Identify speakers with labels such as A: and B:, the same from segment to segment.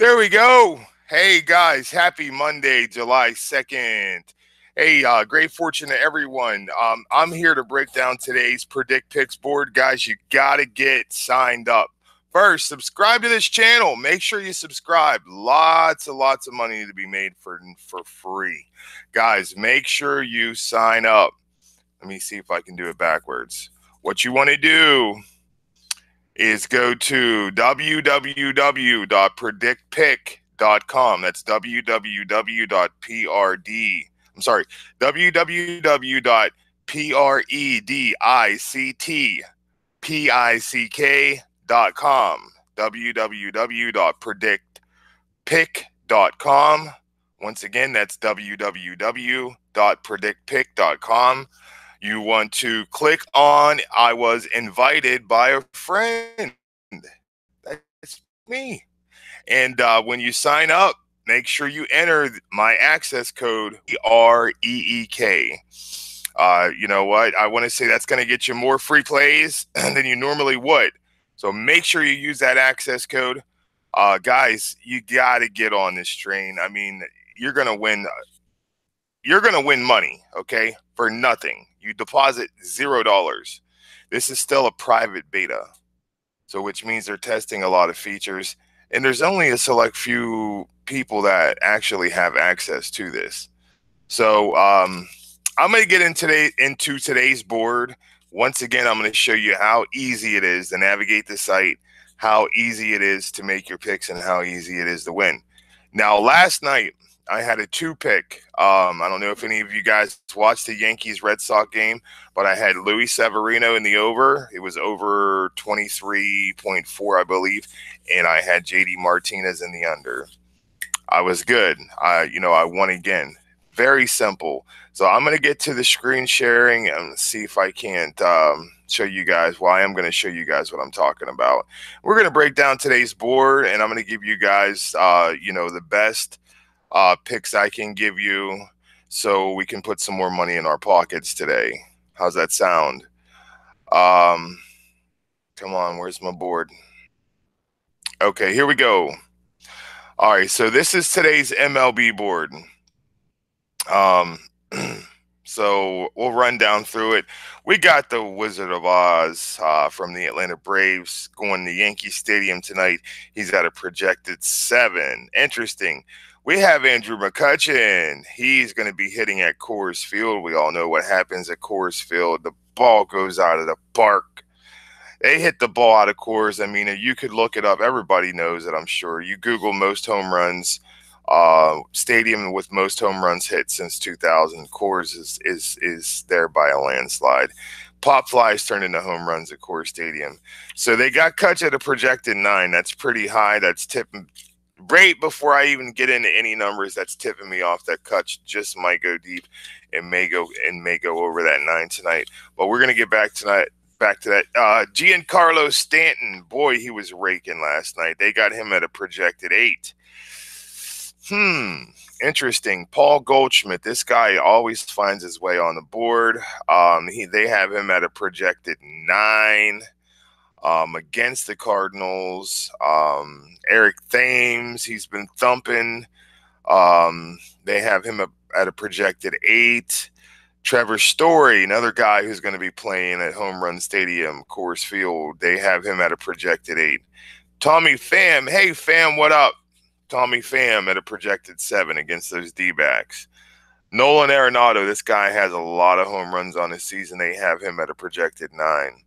A: There we go. Hey guys, happy Monday, July 2nd. Hey, great fortune to everyone. I'm here to break down today's Predict Picks board. Guys, you got to get signed up. First, subscribe to this channel. Make sure you subscribe. Lots and lots of money to be made for free. Guys, make sure you sign up. Let me see if I can do it backwards. What you want to do is go to www.predictpick.com. That's www.predictpick.com. www.predictpick.com. Once again, that's www.predictpick.com. You want to click on I was invited by a friend. That's me. And when you sign up, make sure you enter my access code, REEK. You know what? I want to say that's going to get you more free plays than you normally would. So make sure you use that access code. Guys, you got to get on this train. I mean, you're going to win. You're going to win money, okay, for nothing. You deposit $0. This is still a private beta, so which means they're testing a lot of features, and there's only a select few people that actually have access to this. So I'm going to get into today's board. Once again, I'm going to show you how easy it is to navigate the site, how easy it is to make your picks, and how easy it is to win. Now, last night, I had a 2-pick. I don't know if any of you guys watched the Yankees-Red Sox game, but I had Luis Severino in the over. It was over 23.4, I believe, and I had JD Martinez in the under. I was good. I won again. Very simple. So I'm going to get to the screen sharing and see if I can't show you guys. Well, I am going to show you guys what I'm talking about. We're going to break down today's board, and I'm going to give you guys, the best picks I can give you so we can put some more money in our pockets today. How's that sound? Come on, where's my board? Okay, here we go. All right, so this is today's MLB board. So we'll run down through it. We got the Wizard of Oz from the Atlanta Braves going to Yankee Stadium tonight. He's at a projected 7. Interesting. We have Andrew McCutchen. He's going to be hitting at Coors Field. We all know what happens at Coors Field. The ball goes out of the park. They hit the ball out of Coors. I mean, you could look it up. Everybody knows it, I'm sure. You Google most home runs, stadium with most home runs hit since 2000. Coors is there by a landslide. Pop flies turned into home runs at Coors Stadium. So they got Kutch at a projected 9. That's pretty high. That's tipping. Right before I even get into any numbers, that's tipping me off that Kutch just might go deep and may go over that 9 tonight. But we're gonna get back to that. Giancarlo Stanton, boy, he was raking last night. They got him at a projected 8. Interesting. Paul Goldschmidt, this guy always finds his way on the board. They have him at a projected 9. Against the Cardinals. Eric Thames, he's been thumping. They have him at a projected 8. Trevor Story, another guy who's going to be playing at Home Run Stadium, Coors Field. They have him at a projected 8. Tommy Pham, hey Pham, what up? Tommy Pham at a projected 7 against those D-backs. Nolan Arenado, this guy has a lot of home runs on his season. They have him at a projected 9.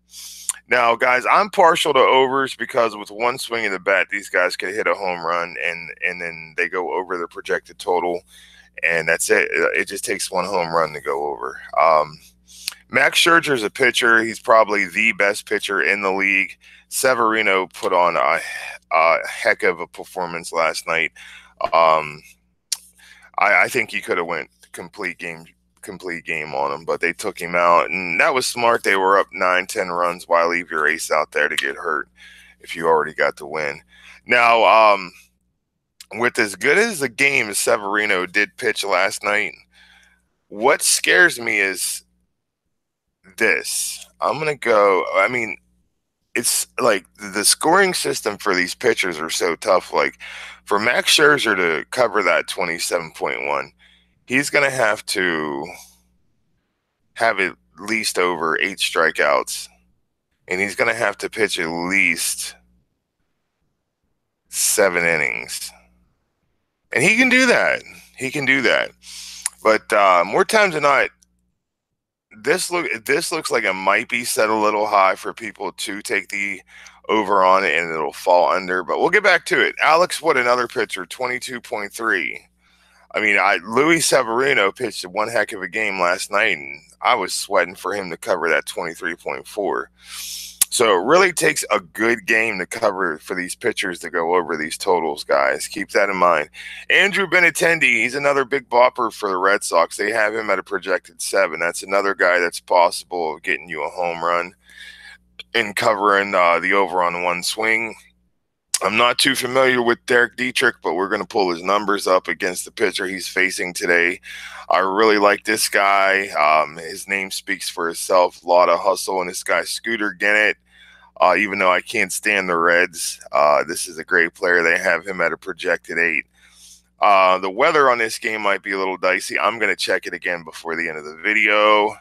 A: Now, guys, I'm partial to overs because with one swing of the bat, these guys could hit a home run and then they go over the projected total, and that's it. It just takes one home run to go over. Max Scherzer's a pitcher. He's probably the best pitcher in the league. Severino put on a heck of a performance last night. I think he could have went complete game on him, but they took him out, and that was smart. They were up 9-10 runs. Why leave your ace out there to get hurt if you already got the win? Now, with as good as the game as Severino did pitch last night, what scares me is this. I'm gonna go. I mean, it's like the scoring system for these pitchers are so tough. Like for Max Scherzer to cover that 27.1, he's going to have at least over 8 strikeouts, and he's going to have to pitch at least 7 innings. And he can do that. He can do that. But more times than not, this looks like it might be set a little high for people to take the over on it, and it'll fall under. But we'll get back to it. Alex Wood, another pitcher, 22.3. I mean, Luis Severino pitched one heck of a game last night, and I was sweating for him to cover that 23.4. So it really takes a good game to cover for these pitchers to go over these totals, guys. Keep that in mind. Andrew Benintendi, he's another big bopper for the Red Sox. They have him at a projected 7. That's another guy that's possible of getting you a home run and covering the over on one swing. I'm not too familiar with Derek Dietrich, but we're going to pull his numbers up against the pitcher he's facing today. I really like this guy. His name speaks for itself. A lot of hustle, and this guy, Scooter Gennett, even though I can't stand the Reds, this is a great player. They have him at a projected 8. The weather on this game might be a little dicey. I'm going to check it again before the end of the video.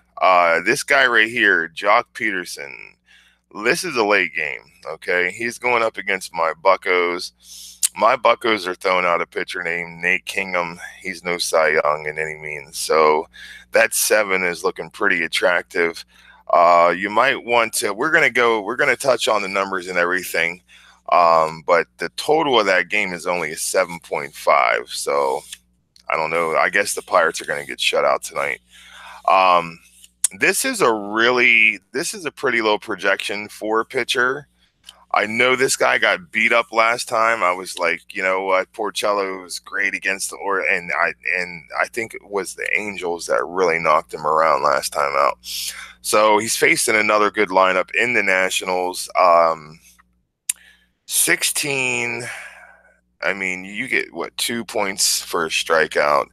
A: This guy right here, Jock Peterson, this is a late game, okay? He's going up against my Buccos. My Buccos are throwing out a pitcher named Nate Kingham. He's no Cy Young in any means. So that 7 is looking pretty attractive. You might want to, we're going to touch on the numbers and everything. But the total of that game is only a 7.5. So I don't know. I guess the Pirates are going to get shut out tonight. This is a pretty low projection for a pitcher. I know this guy got beat up last time. I was like, you know what, Porcello was great against and I think it was the Angels that really knocked him around last time out. So he's facing another good lineup in the Nationals. 16. I mean, you get what, 2 points for a strikeout.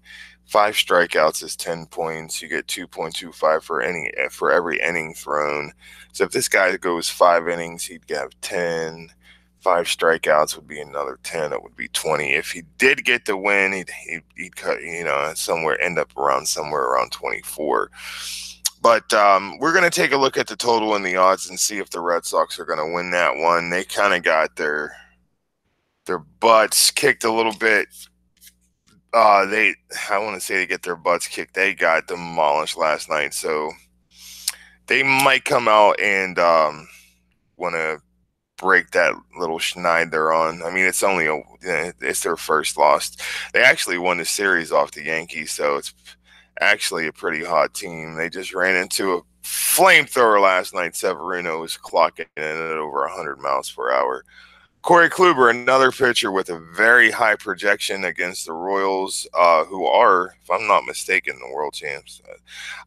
A: 5 strikeouts is 10 points. You get 2.25 for every inning thrown. So if this guy goes 5 innings, he'd have 10. 5 strikeouts would be another 10. It would be 20. If he did get the win, he'd cut, end up somewhere around 24. But we're going to take a look at the total and the odds and see if the Red Sox are going to win that one. They kind of got their butts kicked a little bit. I want to say they get their butts kicked. They got demolished last night, so they might come out and want to break that little schneid they're on. I mean, it's their first loss. They actually won the series off the Yankees, so it's actually a pretty hot team. They just ran into a flamethrower last night. Severino was clocking in at over 100 miles per hour. Corey Kluber, another pitcher with a very high projection against the Royals, who are, if I'm not mistaken, the world champs.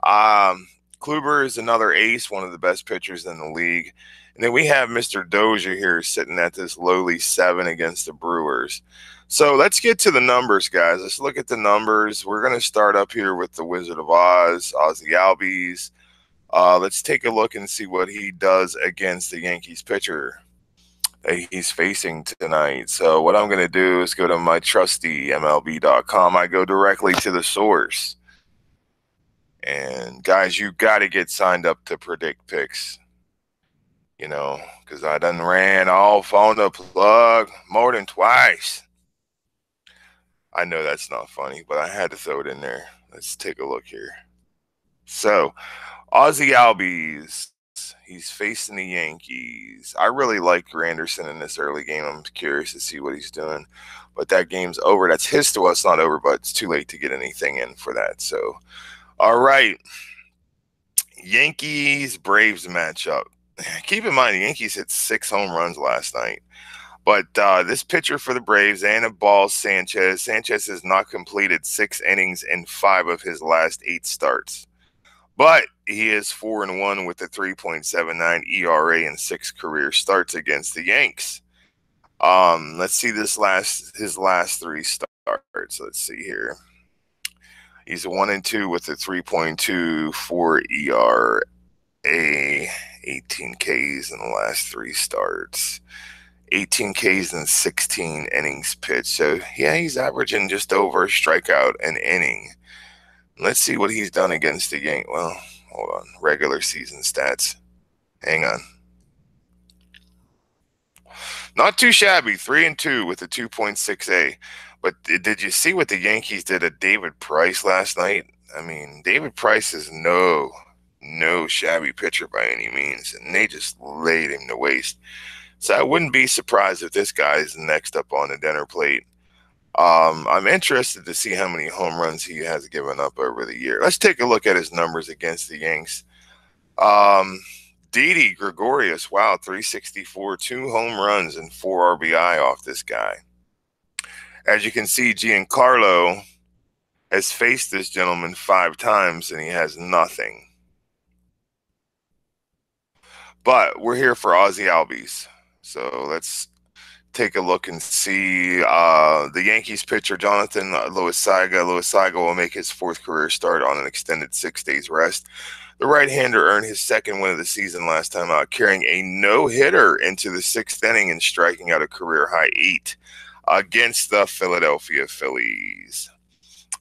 A: Kluber is another ace, one of the best pitchers in the league. And then we have Mr. Dozier here sitting at this lowly 7 against the Brewers. So let's get to the numbers, guys. Let's look at the numbers. We're going to start up here with the Wizard of Oz, Ozzie Albies. Let's take a look and see what he does against the Yankees pitcher he's facing tonight. So what I'm going to do is go to my trusty MLB.com. I go directly to the source. And guys, you got to get signed up to Predict Picks. Because I done ran off on the plug more than twice. I know that's not funny, but I had to throw it in there. Let's take a look here. So, Ozzie Albies, he's facing the Yankees. I really like Granderson in this early game. I'm curious to see what he's doing. But that game's over. That's well, it's not over, but it's too late to get anything in for that. So, all right. Yankees-Braves matchup. Keep in mind, the Yankees hit 6 home runs last night. But this pitcher for the Braves, Anibal Sanchez. Sanchez has not completed 6 innings in 5 of his last 8 starts. But he is 4-1 with a 3.79 ERA and 6 career starts against the Yanks. Let's see his last 3 starts. Let's see here. He's 1-2 with a 3.24 ERA. a 18 Ks in the last 3 starts. 18 Ks in 16 innings pitched. So, yeah, he's averaging just over a strikeout an inning. Let's see what he's done against the Yankees. Well, hold on. Regular season stats. Hang on. Not too shabby. 3-2 with a 2.6A. But did you see what the Yankees did to David Price last night? I mean, David Price is no shabby pitcher by any means, and they just laid him to waste. So I wouldn't be surprised if this guy's next up on the dinner plate. I'm interested to see how many home runs he has given up over the year. Let's take a look at his numbers against the Yanks. Didi Gregorius, wow, 364, 2 home runs and 4 RBI off this guy. As you can see, Giancarlo has faced this gentleman 5 times and he has nothing. But we're here for Ozzie Albies. So let's take a look and see the Yankees pitcher, Jonathan Loisaga. Loisaga will make his 4th career start on an extended 6 days rest. The right-hander earned his 2nd win of the season last time out, carrying a no-hitter into the 6th inning and striking out a career-high 8 against the Philadelphia Phillies.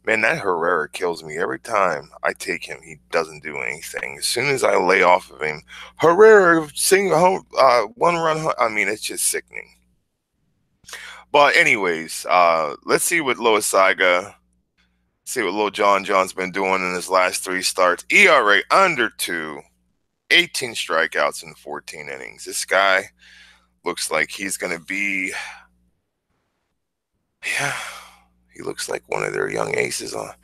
A: Man, that Herrera kills me. Every time I take him, he doesn't do anything. As soon as I lay off of him, Herrera, one run. I mean, it's just sickening. But anyways, let's see what Loisaga, see what Lil John's been doing in his last 3 starts. ERA under 2, 18 strikeouts in 14 innings. This guy looks like he's going to be, yeah, he looks like one of their young aces. Let's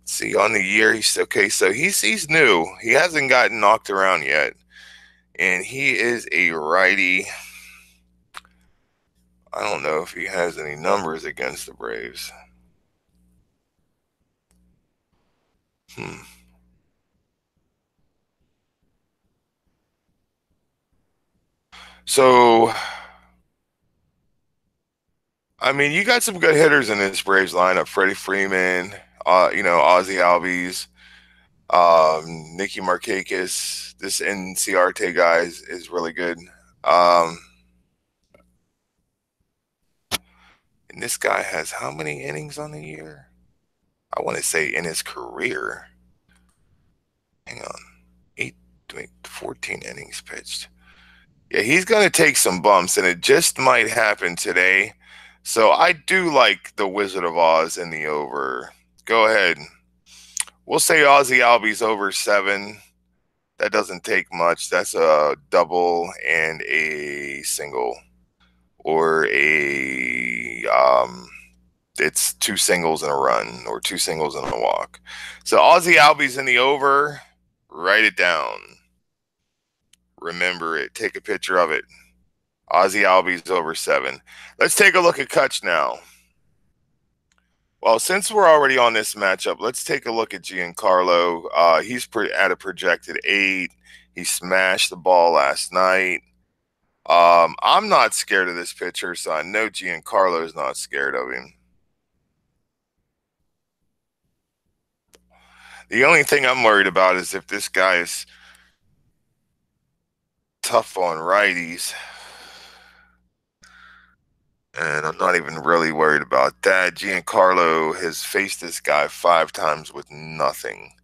A: see, on the year, he's okay. So he's new. He hasn't gotten knocked around yet. And he is a righty. I don't know if he has any numbers against the Braves. So, I mean, you got some good hitters in this Braves lineup. Freddie Freeman, Ozzie Albies, Nicky Markakis. This Inciarte guy is really good. And this guy has how many innings on the year? I want to say in his career. Hang on. 14 innings pitched. Yeah, he's going to take some bumps, and it just might happen today. So I do like the Wizard of Oz in the over. Go ahead. We'll say Ozzie Albies over 7. That doesn't take much. That's a double and a single. Or it's 2 singles and a run, or 2 singles and a walk. So Ozzie Albies in the over. Write it down. Remember it. Take a picture of it. Ozzie Albies over 7. Let's take a look at Kutch now. Well, since we're already on this matchup, let's take a look at Giancarlo. He's at a projected 8. He smashed the ball last night. I'm not scared of this pitcher, so I know Giancarlo is not scared of him. The only thing I'm worried about is if this guy is tough on righties. And I'm not even really worried about that. Giancarlo has faced this guy 5 times with nothing.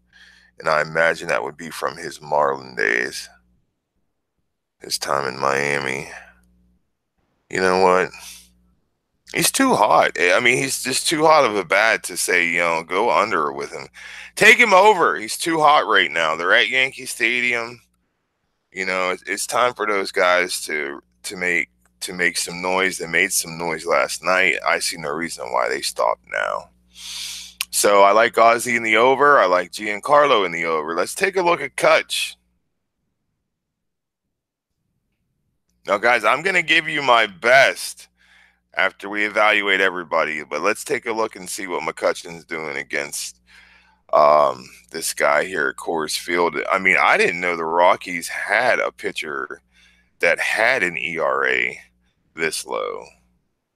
A: And I imagine that would be from his Marlin days. His time in Miami. You know what? He's too hot. I mean, he's just too hot of a bat to say, go under with him. Take him over. He's too hot right now. They're at Yankee Stadium. It's time for those guys to make some noise. They made some noise last night. I see no reason why they stopped now. So I like Ozzie in the over. I like Giancarlo in the over. Let's take a look at Kutch. Now, guys, I'm going to give you my best after we evaluate everybody. But let's take a look and see what McCutcheon's doing against this guy here at Coors Field. I mean, I didn't know the Rockies had a pitcher that had an ERA this low.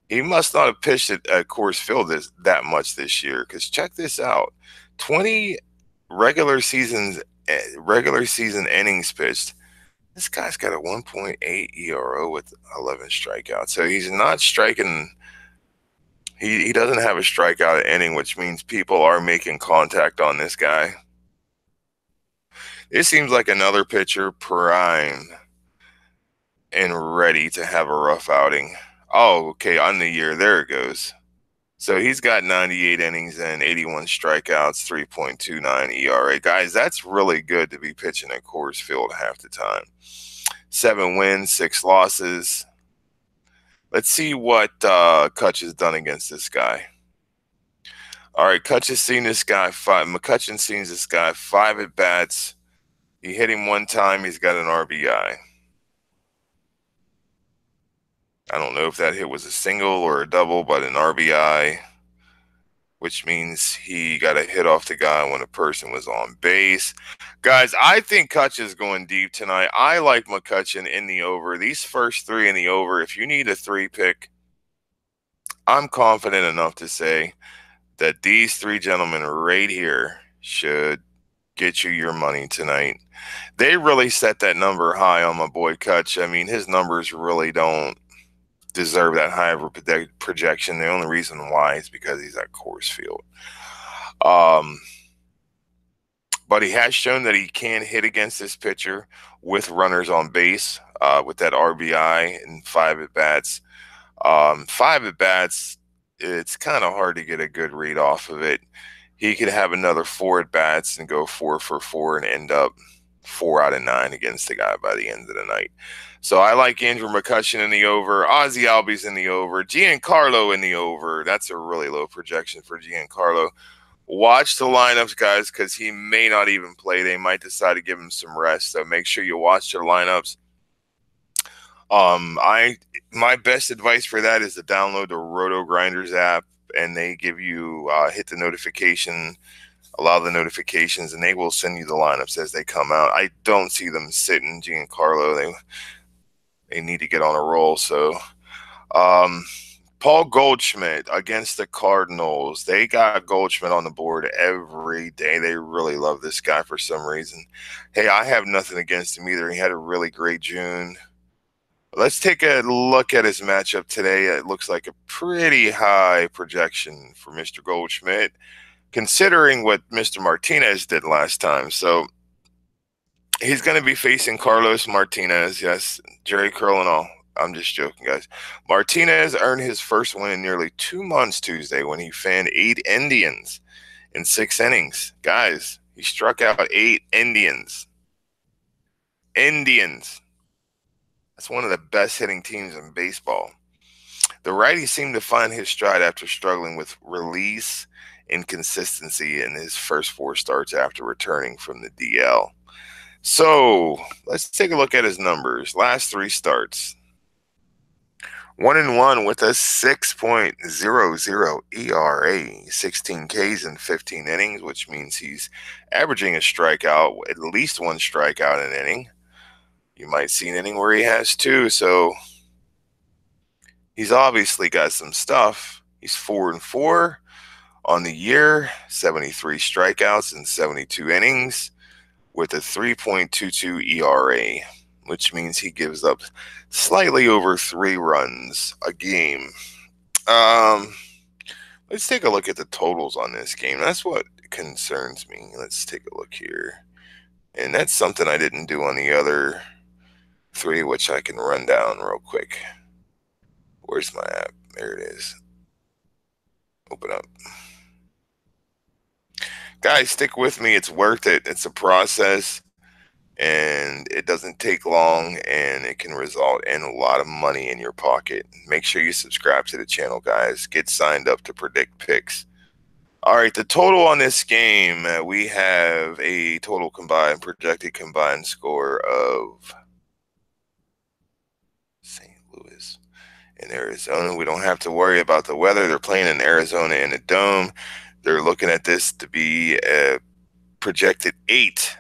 A: He must not have pitched at Coors Field that much this year, because check this out. 20 regular seasons regular season innings pitched. This guy's got a 1.8 ERA with 11 strikeouts. So he's not striking. He doesn't have a strikeout inning, which means people are making contact on this guy. It seems like another pitcher prime and ready to have a rough outing. Oh, okay, on the year. There it goes. So he's got 98 innings and 81 strikeouts, 3.29 ERA. Guys, that's really good to be pitching at Coors Field half the time. 7 wins, 6 losses. Let's see what Kutch has done against this guy. All right, Kutch has seen this guy McCutcheon sees this guy 5 at bats. He hit him 1 time. He's got an RBI. I don't know if that hit was a single or a double, but an RBI, which means he got a hit off the guy when a person was on base. Guys, I think Kutch is going deep tonight. I like McCutcheon in the over. These first 3 in the over, if you need a 3 pick, I'm confident enough to say that these 3 gentlemen right here should get you your money tonight. They really set that number high on my boy Kutch. I mean, his numbers really don't deserve that high of a projection. The only reason why is because he's at Coors Field. But he has shown that he can hit against this pitcher with runners on base, with that RBI and 5 at bats. 5 at bats, it's kind of hard to get a good read off of it. He could have another 4 at bats and go 4 for 4 and end up 4 out of 9 against the guy by the end of the night. So I like Andrew McCutcheon in the over, Ozzie Albies in the over, Giancarlo in the over. That's a really low projection for Giancarlo. Watch the lineups, guys, because he may not even play. They might decide to give him some rest. So make sure you watch their lineups. My best advice for that is to download the Roto Grinders app, and they give you hit the notification, allow the notifications, and they will send you the lineups as they come out. I don't see them sitting Giancarlo. They need to get on a roll. So Paul Goldschmidt against the Cardinals. They got Goldschmidt on the board every day. They really love this guy for some reason. Hey, I have nothing against him either. He had a really great June. Let's take a look at his matchup today. It looks like a pretty high projection for Mr. Goldschmidt, considering what Mr. Martinez did last time. So he's going to be facing Carlos Martinez. Yes, Jerry Curl and all. I'm just joking, guys. Martinez earned his first win in nearly 2 months Tuesday when he fanned 8 Indians in 6 innings. Guys, he struck out 8 Indians. That's one of the best hitting teams in baseball. The righty seemed to find his stride after struggling with release inconsistency in his first 4 starts after returning from the DL. So let's take a look at his numbers. Last 3 starts. 1-1 with a 6.00 ERA, 16 Ks in 15 innings, which means he's averaging a strikeout, at least 1 strikeout an inning. You might see an inning where he has 2, so he's obviously got some stuff. He's 4-4 on the year, 73 strikeouts in 72 innings with a 3.22 ERA, which means he gives up slightly over 3 runs a game. Let's take a look at the totals on this game. That's what concerns me. Let's take a look here. And that's something I didn't do on the other 3, which I can run down real quick. Where's my app? There it is. Open up. Guys, stick with me. It's worth it. It's a process, and it doesn't take long, and it can result in a lot of money in your pocket. Make sure you subscribe to the channel, guys. Get signed up to Predict Picks. All right, the total on this game, we have a total projected combined score of St. Louis and Arizona. We don't have to worry about the weather. They're playing in Arizona in a dome. They're looking at this to be a projected 8.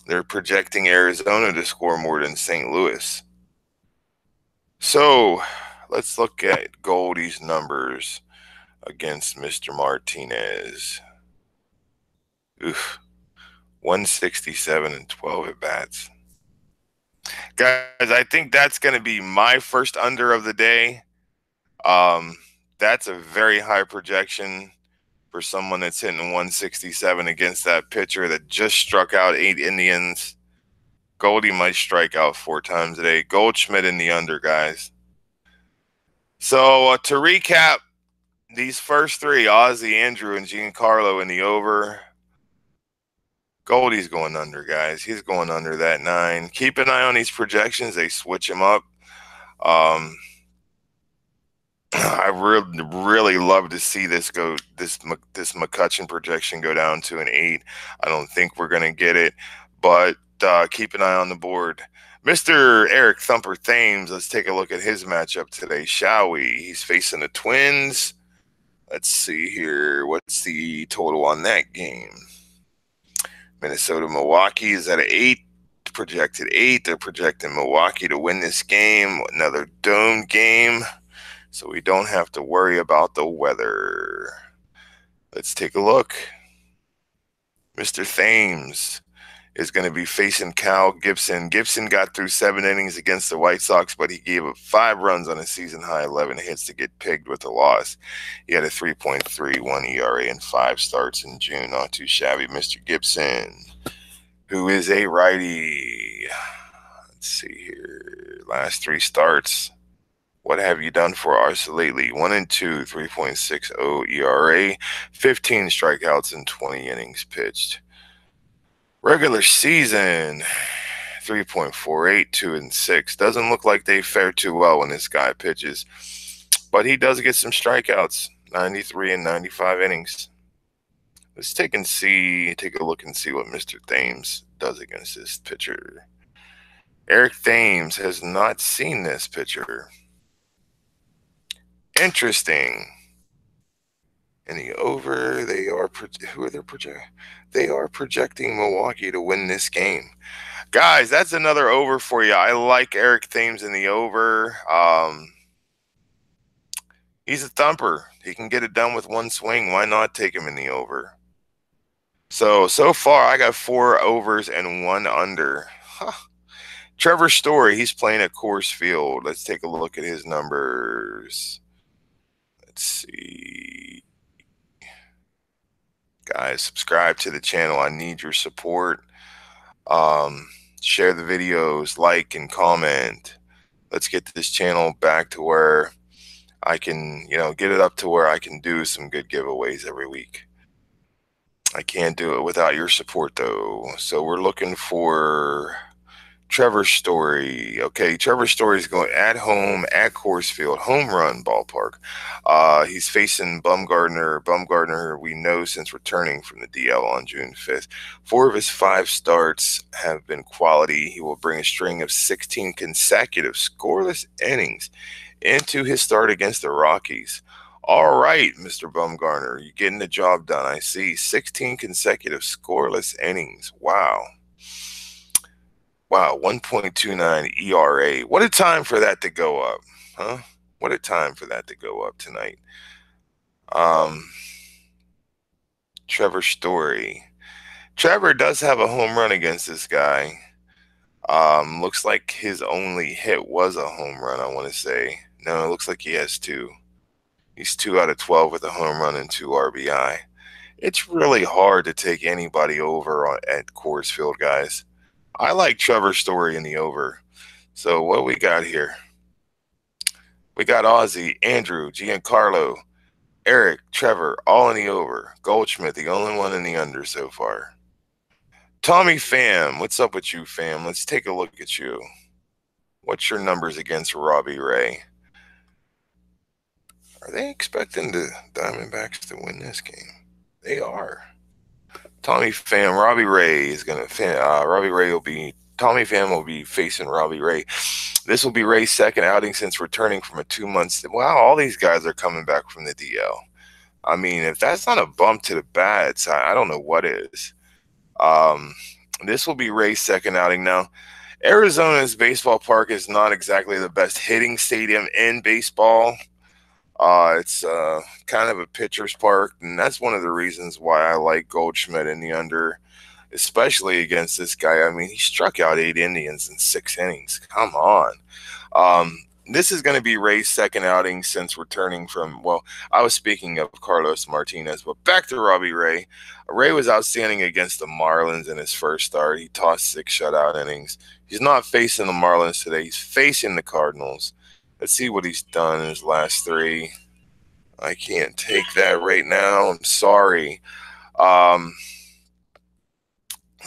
A: They're projecting Arizona to score more than St. Louis. So let's look at Goldie's numbers against Mr. Martinez. Oof. 167 and 12 at bats. Guys, I think that's going to be my first under of the day. That's a very high projection for someone that's hitting 167 against that pitcher that just struck out 8 Indians. Goldie might strike out 4 times a day. Goldschmidt in the under, guys. So to recap, these first 3, Ozzy, Andrew, and Giancarlo in the over. Goldie's going under, guys. He's going under that 9. Keep an eye on these projections. They switch him up. I really love to see this go. This McCutcheon projection go down to an 8. I don't think we're gonna get it, but keep an eye on the board. Mr. Eric Thumper Thames, let's take a look at his matchup today, shall we? He's facing the Twins. Let's see here. What's the total on that game? Minnesota, Milwaukee is at an 8, projected 8. They're projecting Milwaukee to win this game. Another dome game, so we don't have to worry about the weather. Let's take a look. Mr. Thames is going to be facing Cal Gibson. Gibson got through 7 innings against the White Sox, but he gave up 5 runs on a season-high 11 hits to get pigged with a loss. He had a 3.31 ERA and 5 starts in June. Not too shabby. Mr. Gibson, who is a righty. Let's see here. Last 3 starts. What have you done for us lately? 1-2, 3.60 ERA, 15 strikeouts in 20 innings pitched. Regular season, 3.48, 2-6. Doesn't look like they fare too well when this guy pitches, but he does get some strikeouts, 93 and 95 innings. Let's take a look and see what Mr. Thames does against this pitcher. Eric Thames has not seen this pitcher. Interesting. In the over, they are projecting Milwaukee to win this game. Guys, that's another over for you. I like Eric Thames in the over. He's a thumper. He can get it done with 1 swing. Why not take him in the over? So far, I got 4 overs and 1 under. Trevor Story, he's playing at Coors Field. Let's take a look at his numbers. Let's see. Guys, subscribe to the channel. I need your support. Share the videos, like and comment. Let's get this channel back to where I can, get it up to where I can do some good giveaways every week. I can't do it without your support, though. So we're looking for Trevor Story. Okay, Trevor Story is going at home at Coors Field, home run ballpark. He's facing Bumgarner. Bumgarner, we know since returning from the DL on June 5th. 4 of his 5 starts have been quality. He will bring a string of 16 consecutive scoreless innings into his start against the Rockies. All right, Mr. Bumgarner, you're getting the job done. I see 16 consecutive scoreless innings. Wow. Wow, 1.29 ERA. What a time for that to go up, huh? What a time for that to go up tonight. Trevor Story. Trevor does have a home run against this guy. Looks like his only hit was a home run, I want to say. No, it looks like he has 2. He's 2 out of 12 with a home run and 2 RBI. It's really hard to take anybody over at Coors Field, guys. I like Trevor Story in the over. So what we got here? We got Ozzy, Andrew, Giancarlo, Eric, Trevor, all in the over. Goldschmidt, the only one in the under so far. Tommy Pham, what's up with you, fam? Let's take a look at you. What's your numbers against Robbie Ray? Are they expecting the Diamondbacks to win this game? They are. Tommy Pham, Robbie Ray is going to Tommy Pham will be facing Robbie Ray. This will be Ray's second outing since returning from a 2 months. Wow, all these guys are coming back from the DL. I mean, if that's not a bump to the bats, I don't know what is. This will be Ray's second outing. Now, Arizona's baseball park is not exactly the best hitting stadium in baseball. It's kind of a pitcher's park, and that's one of the reasons why I like Goldschmidt in the under. especially against this guy. I mean, he struck out 8 Indians in 6 innings. Come on. This is going to be Ray's second outing since returning from, well, I was speaking of Carlos Martinez, but back to Robbie Ray. Ray was outstanding against the Marlins in his first start. He tossed 6 shutout innings. He's not facing the Marlins today. He's facing the Cardinals. Let's see what he's done in his last 3. I can't take that right now. I'm sorry.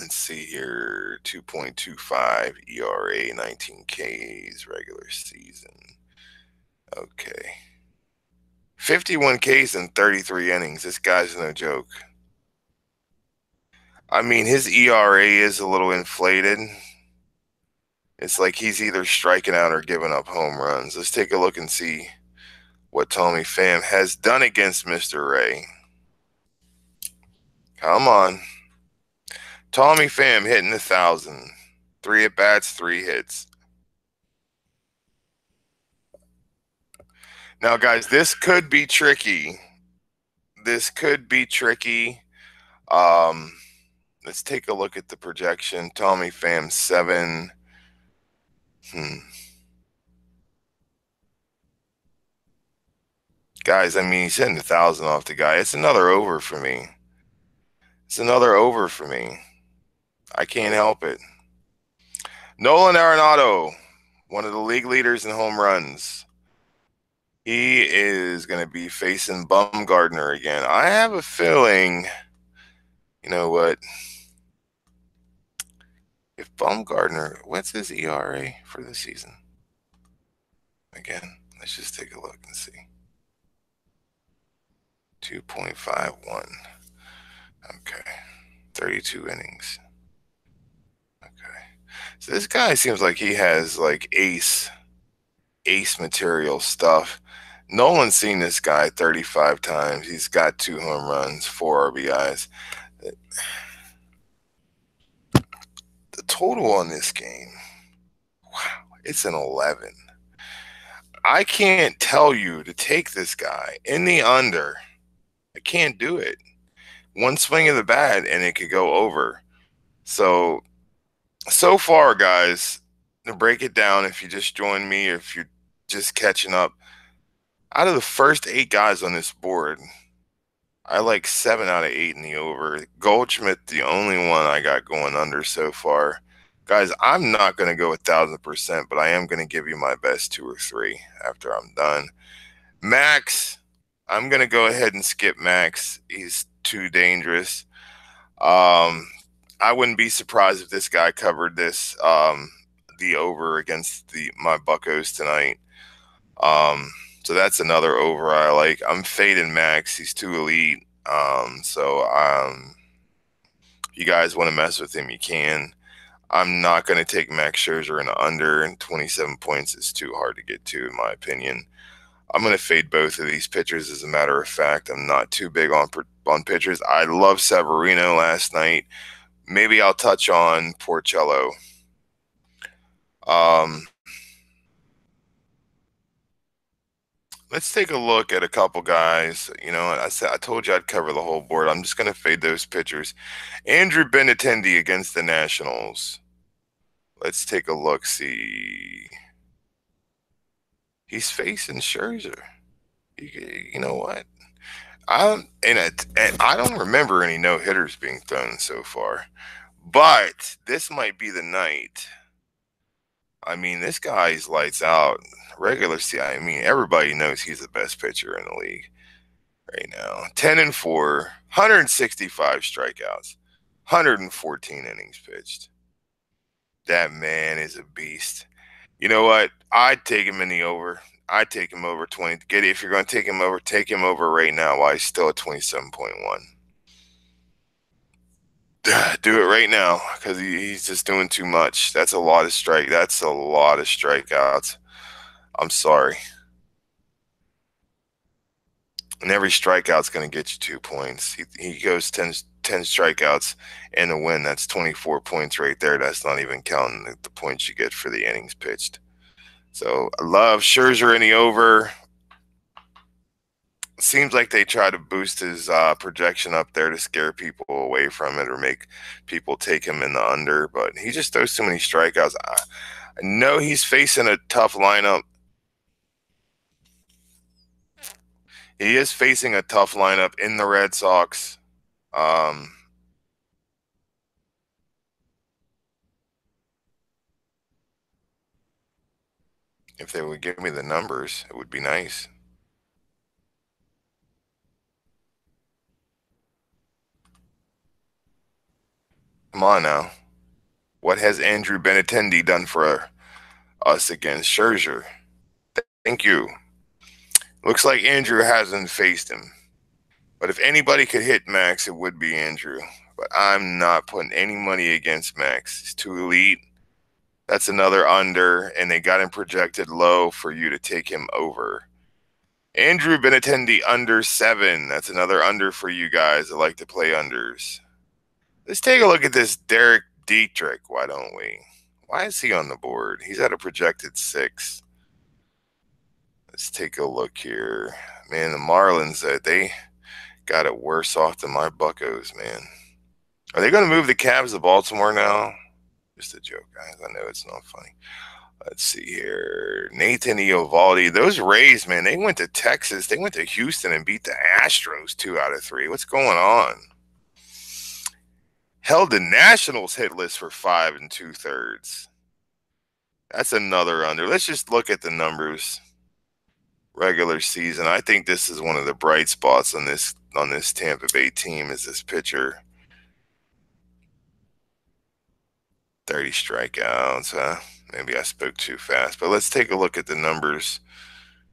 A: Let's see here. 2.25 ERA, 19 Ks regular season. Okay. 51 Ks in 33 innings. This guy's no joke. I mean, his ERA is a little inflated. It's like he's either striking out or giving up home runs. Let's take a look and see what Tommy Pham has done against Mr. Ray. Come on. Tommy Pham hitting 1,000. 3 at-bats, 3 hits. Now, guys, this could be tricky. This could be tricky. Let's take a look at the projection. Tommy Pham 7. Guys, I mean, he's hitting 1,000 off the guy. It's another over for me. It's another over for me. I can't help it. Nolan Arenado, one of the league leaders in home runs. He is going to be facing Bumgarner again. I have a feeling, you know what? If Bumgarner, what's his ERA for the season? Again, let's just take a look and see. 2.51. Okay. 32 innings. Okay. So this guy seems like he has like ace material stuff. Nolan's seen this guy 35 times. He's got 2 home runs, 4 RBIs. The total on this game, wow, it's an 11. I can't tell you to take this guy in the under. I can't do it. One swing of the bat and it could go over. So far, guys, to break it down, if you just joined me, if you're just catching up, out of the first 8 guys on this board, I like 7 out of 8 in the over. Goldschmidt, the only one I got going under so far. Guys, I'm not going to go 1,000%, but I am going to give you my best 2 or 3 after I'm done. Max, I'm going to go ahead and skip Max. He's too dangerous. I wouldn't be surprised if this guy covered this, the over against my Buccos tonight. So that's another over I like. I'm fading Max. He's too elite. If you guys want to mess with him, you can. I'm not going to take Max Scherzer in the under, and 27 points is too hard to get to, in my opinion. I'm going to fade both of these pitchers, as a matter of fact. I'm not too big on pitchers. I love Severino last night. Maybe I'll touch on Porcello. Let's take a look at a couple guys. You know, I told you I'd cover the whole board. I'm just going to fade those pitchers. Andrew Benintendi against the Nationals. Let's take a look. See, he's facing Scherzer. You know what? I don't remember any no hitters being thrown so far, but this might be the night. I mean, this guy's lights out. Regular season, I mean, everybody knows he's the best pitcher in the league right now. 10-4, 165 strikeouts, 114 innings pitched. That man is a beast. You know what? I'd take him in the over. I'd take him over 20. If you're going to take him over right now while he's still at 27.1. Do it right now, because he's just doing too much. That's a lot of strikeouts. I'm sorry. And every strikeout's going to get you 2 points. He goes 10 strikeouts and a win. That's 24 points right there. That's not even counting the points you get for the innings pitched. So I love Scherzer in the over. seems like they try to boost his projection up there to scare people away from it or make people take him in the under, but he just throws too many strikeouts. I know he's facing a tough lineup. He is facing a tough lineup in the Red Sox. If they would give me the numbers, it would be nice. Come on now. What has Andrew Benintendi done for us against Scherzer? Thank you. Looks like Andrew hasn't faced him. But if anybody could hit Max, it would be Andrew. But I'm not putting any money against Max. He's too elite. That's another under, and they got him projected low for you to take him over. Andrew Benintendi under 7. That's another under for you guys that like to play unders. Let's take a look at this Derek Dietrich, why don't we? Why is he on the board? He's at a projected 6. Let's take a look here. Man, the Marlins, they got it worse off than my Buccos, man. Are they going to move the Cavs to Baltimore now? Just a joke, guys. I know it's not funny. Let's see here. Nathan Eovaldi. Those Rays, man, they went to Texas. They went to Houston and beat the Astros 2 out of 3. What's going on? Held the Nationals hit list for 5 2/3. That's another under. Let's just look at the numbers. Regular season. I think this is one of the bright spots on this Tampa Bay team is this pitcher. 30 strikeouts, huh? Maybe I spoke too fast. But let's take a look at the numbers,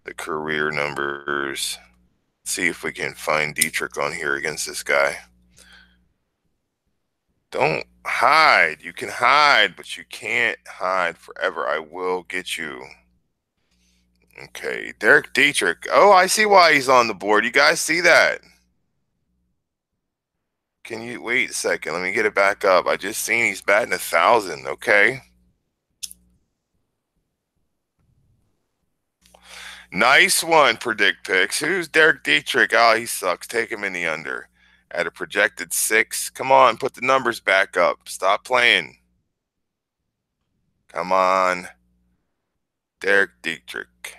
A: the career numbers. See if we can find Dietrich on here against this guy. Don't hide. You can hide, but you can't hide forever. I will get you. Okay, Derek Dietrich. Oh, I see why he's on the board. You guys see that? Can you wait a second? Let me get it back up. I just seen he's batting 1,000. Okay. Nice one, Predict Picks. Who's Derek Dietrich? Oh, he sucks. Take him in the under. At a projected 6. Come on, put the numbers back up. Stop playing. Come on. Derek Dietrich.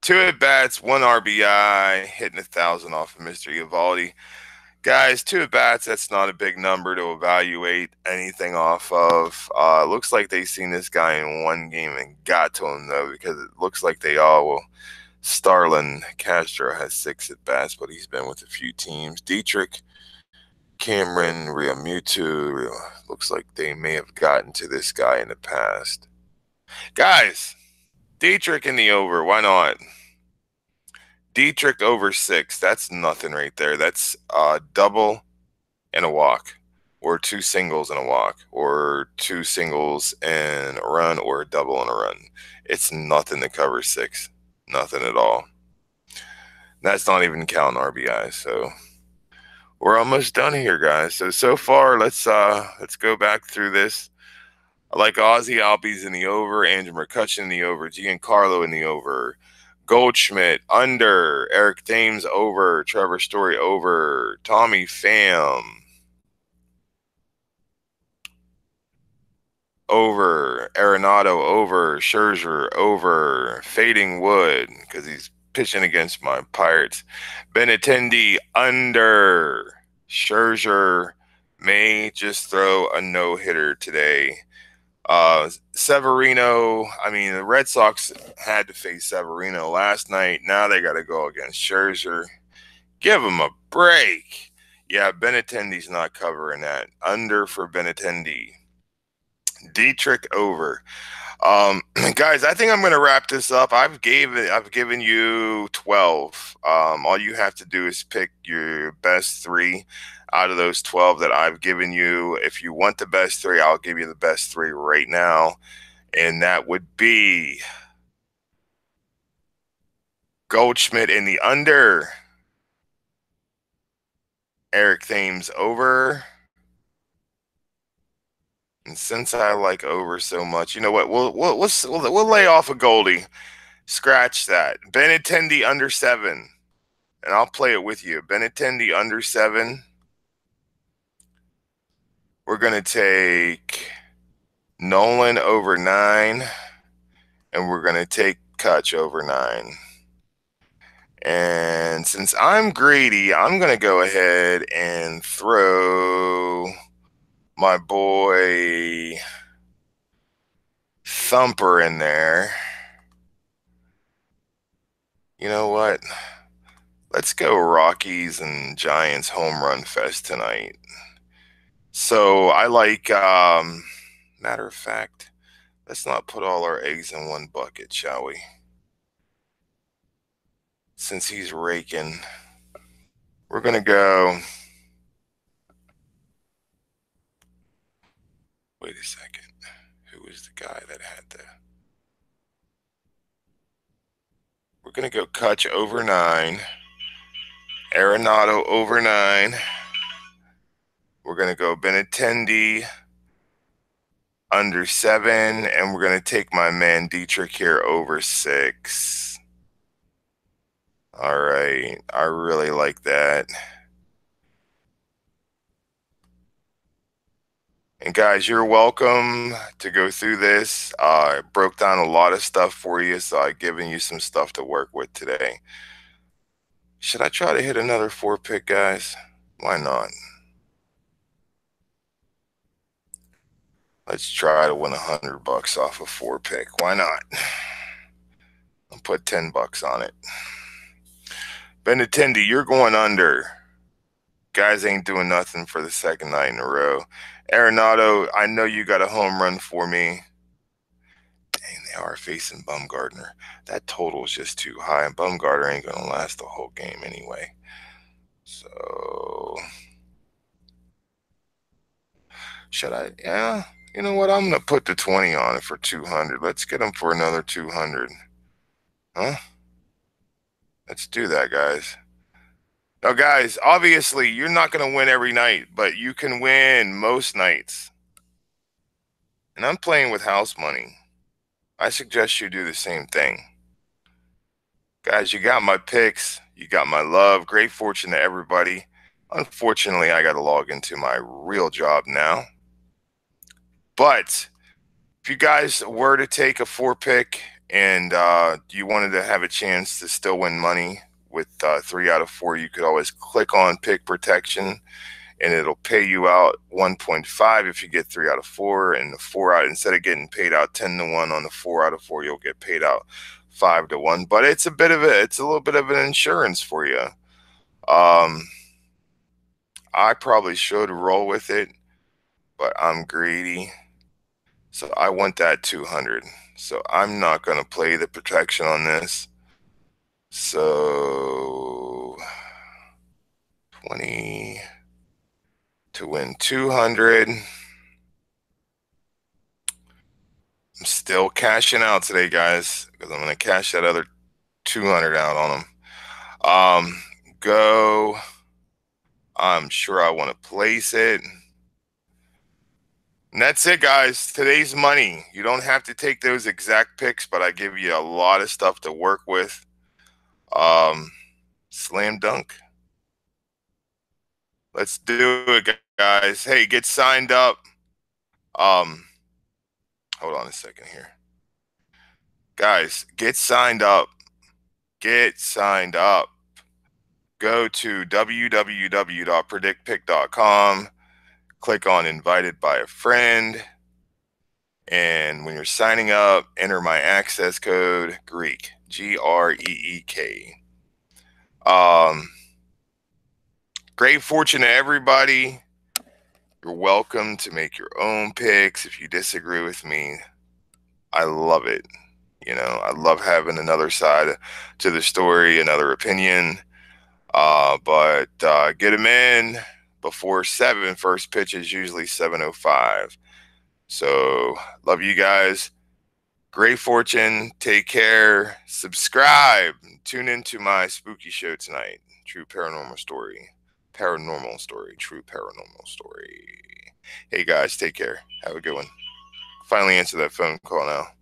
A: 2 at-bats, 1 RBI, hitting 1,000 off of Mr. Eovaldi. Guys, 2 at-bats, that's not a big number to evaluate anything off of. Looks like they've seen this guy in 1 game and got to him, though, because it looks like they all will. Starlin Castro has 6 at-bats, but he's been with a few teams. Dietrich, Cameron, Realmuto. Looks like they may have gotten to this guy in the past. Guys, Dietrich in the over. Why not? Dietrich over 6. That's nothing right there. That's a double and a walk, or 2 singles and a walk, or 2 singles and a run, or a double and a run. It's nothing to cover 6. Nothing at all. That's not even counting RBI. So we're almost done here, guys. So far, let's go back through this. I like Ozzy Albies in the over, Andrew McCutcheon in the over, Giancarlo in the over, Goldschmidt under, Eric Thames over, Trevor Story over, Tommy Pham over, Arenado over, Scherzer over, Fading Wood because he's pitching against my Pirates, Benintendi under, Scherzer may just throw a no-hitter today. Severino, I mean, the Red Sox had to face Severino last night. Now they got to go against Scherzer. Give him a break. Yeah, Benintendi's not covering that. Under for Benintendi. Dietrich over. Guys, I think I'm going to wrap this up. I've given you 12. All you have to do is pick your best 3 out of those 12 that I've given you. If you want the best 3, I'll give you the best 3 right now. And that would be Goldschmidt in the under, Eric Thames over. And since I like over so much, you know what? We'll lay off a Goldie. Scratch that. Benintendi under 7. and I'll play it with you. Benintendi under 7. We're going to take Nolan over 9, and we're going to take Kutch over 9. And since I'm greedy, I'm going to go ahead and throw my boy Thumper in there. You know what? Let's go Rockies and Giants home run fest tonight. So I like, matter of fact, let's not put all our eggs in one bucket, shall we? Since he's raking, we're going to go. Wait a second. Who was the guy that had the. We're going to go Kutch over 9. Arenado over 9. We're going to go Benintendi under 7. And we're going to take my man Dietrich here over 6. All right. I really like that. And guys, you're welcome to go through this. I broke down a lot of stuff for you, so I've given you some stuff to work with today. Should I try to hit another 4-pick, guys? Why not? Let's try to win $100 off a 4-pick. Why not? I'll put $10 on it. Benintendi, you're going under. Guys ain't doing nothing for the second night in a row. Arenado, I know you got a home run for me. Dang, they are facing Bumgarner. That total is just too high, and Bumgarner ain't going to last the whole game anyway. So, should I? Yeah, you know what? I'm going to put the 20 on it for 200. Let's get him for another 200. Huh? Let's do that, guys. Now, guys, obviously, you're not going to win every night, but you can win most nights. And I'm playing with house money. I suggest you do the same thing. Guys, you got my picks. You got my love. Great fortune to everybody. Unfortunately, I got to log into my real job now. But if you guys were to take a 4-pick and you wanted to have a chance to still win money with 3 out of 4, you could always click on pick protection and it'll pay you out 1.5 if you get 3 out of 4, and the 4 out, instead of getting paid out 10-1 on the 4 out of 4, you'll get paid out 5-1. But it's a little bit of an insurance for you. I probably should roll with it, but I'm greedy, so I want that 200. So I'm not going to play the protection on this. So 20 to win 200. I'm still cashing out today, guys, because I'm going to cash that other 200 out on them. Go. I'm sure I want to place it. And that's it, guys. Today's money. You don't have to take those exact picks, but I give you a lot of stuff to work with. Slam dunk. Let's do it, guys. Hey, get signed up. Hold on a second here. Guys, get signed up. Get signed up. Go to www.predictpick.com. Click on invited by a friend. And when you're signing up, enter my access code, Greek, Greek. Great fortune to everybody. You're welcome to make your own picks. If you disagree with me, I love it. You know, I love having another side to the story, another opinion. But get them in before 7. First pitch is usually 7:05. So love you guys. Great fortune. Take care. Subscribe. Tune into my spooky show tonight. True paranormal story. True paranormal story. Hey guys, take care. Have a good one. Finally answer that phone call now.